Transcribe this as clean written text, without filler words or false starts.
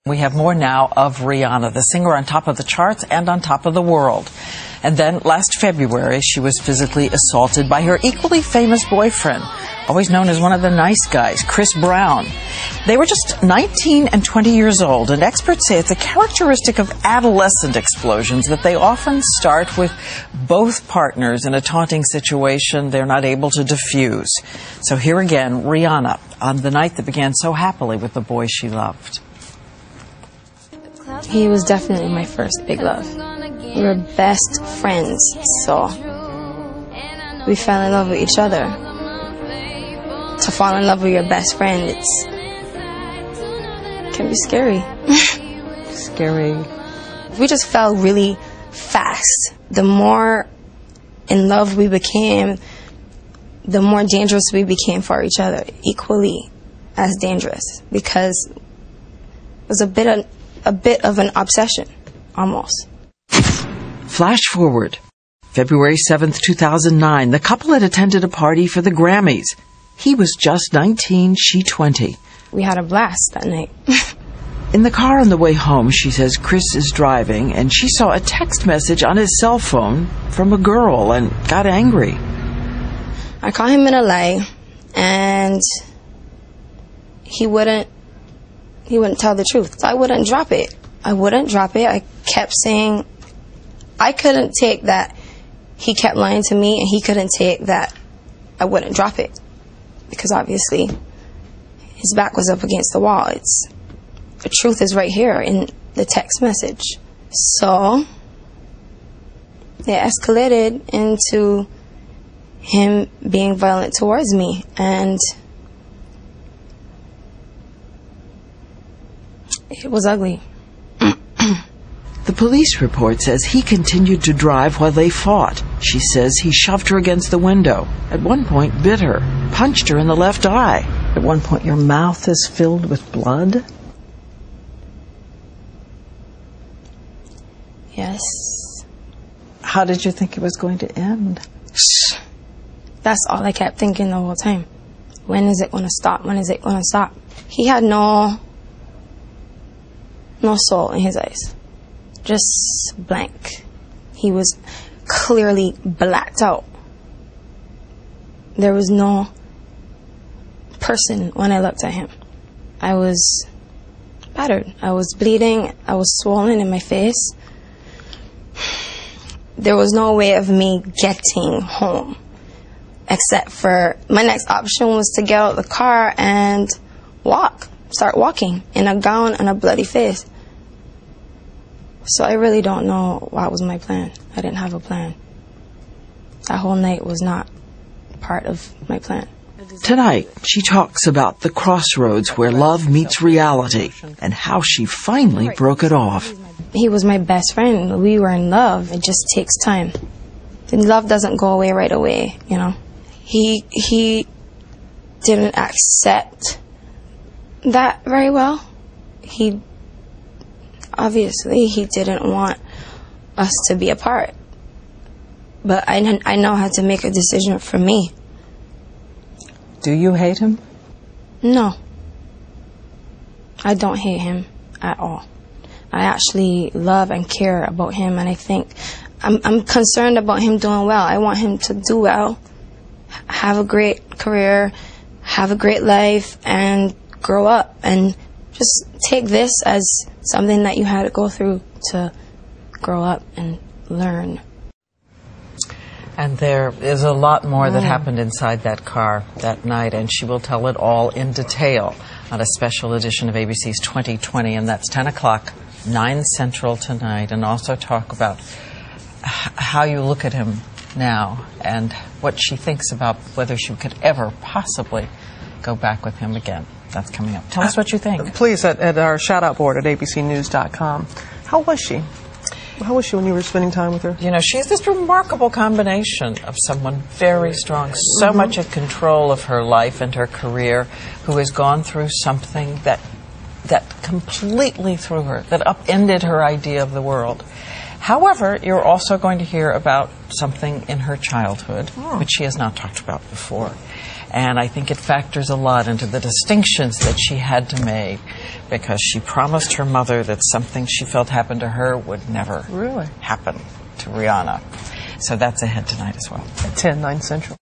We have more now of Rihanna, the singer on top of the charts and on top of the world. And then last February, she was physically assaulted by her equally famous boyfriend, always known as one of the nice guys, Chris Brown. They were just 19 and 20 years old, and experts say it's a characteristic of adolescent explosions that they often start with both partners in a taunting situation they're not able to diffuse. So here again, Rihanna, on the night that began so happily with the boy she loved. He was definitely my first big love. We were best friends, so we fell in love with each other. To fall in love with your best friend, it can be scary. Scary. We just fell really fast. The more in love we became, the more dangerous we became for each other, equally as dangerous, because it was a bit of an obsession, almost. Flash forward. February 7th, 2009, the couple had attended a party for the Grammys. He was just 19, she 20. We had a blast that night. In the car on the way home, she says Chris is driving, and she saw a text message on his cell phone from a girl and got angry. I caught him in a lie, and he wouldn't tell the truth. So I wouldn't drop it. I kept saying I couldn't take that he kept lying to me, and he couldn't take that I wouldn't drop it. Because obviously his back was up against the wall. The truth is right here in the text message. So it escalated into him being violent towards me, and it was ugly. The police report says he continued to drive while they fought. She says he shoved her against the window. At one point, bit her, punched her in the left eye. At one point, your mouth is filled with blood? Yes. How did you think it was going to end? That's all I kept thinking the whole time. When is it going to stop? When is it going to stop? He had no soul in his eyes. Just blank. He was clearly blacked out. There was no person when I looked at him. I was battered. I was bleeding. I was swollen in my face. There was no way of me getting home, except for my next option was to get out of the car and start walking in a gown and a bloody face. So I really don't know what was my plan. I didn't have a plan. That whole night was not part of my plan. Tonight, she talks about the crossroads where love meets reality and how she finally broke it off. He was my best friend. We were in love. It just takes time. And love doesn't go away right away, you know. He didn't accept that very well. Obviously, he didn't want us to be apart. But I know how to make a decision for me. Do you hate him? No. I don't hate him at all. I actually love and care about him, and I think I'm concerned about him doing well. I want him to do well, have a great career, have a great life, and grow up, and just take this as something that you had to go through to grow up and learn. And there is a lot more that happened inside that car that night, and she will tell it all in detail on a special edition of ABC's 2020, and that's 10 o'clock, 9 Central tonight, and also talk about how you look at him now and what she thinks about whether she could ever possibly go back with him again. That's coming up. Tell us what you think. Please, at our shout-out board at abcnews.com. How was she? How was she when you were spending time with her? You know, she's this remarkable combination of someone very strong, so much in control of her life and her career, who has gone through something that completely threw her, that upended her idea of the world. However, you're also going to hear about something in her childhood, which she has not talked about before. And I think it factors a lot into the distinctions that she had to make, because she promised her mother that something she felt happened to her would never Really? happen to Rihanna. So that's ahead tonight as well. At 10, 9 Central.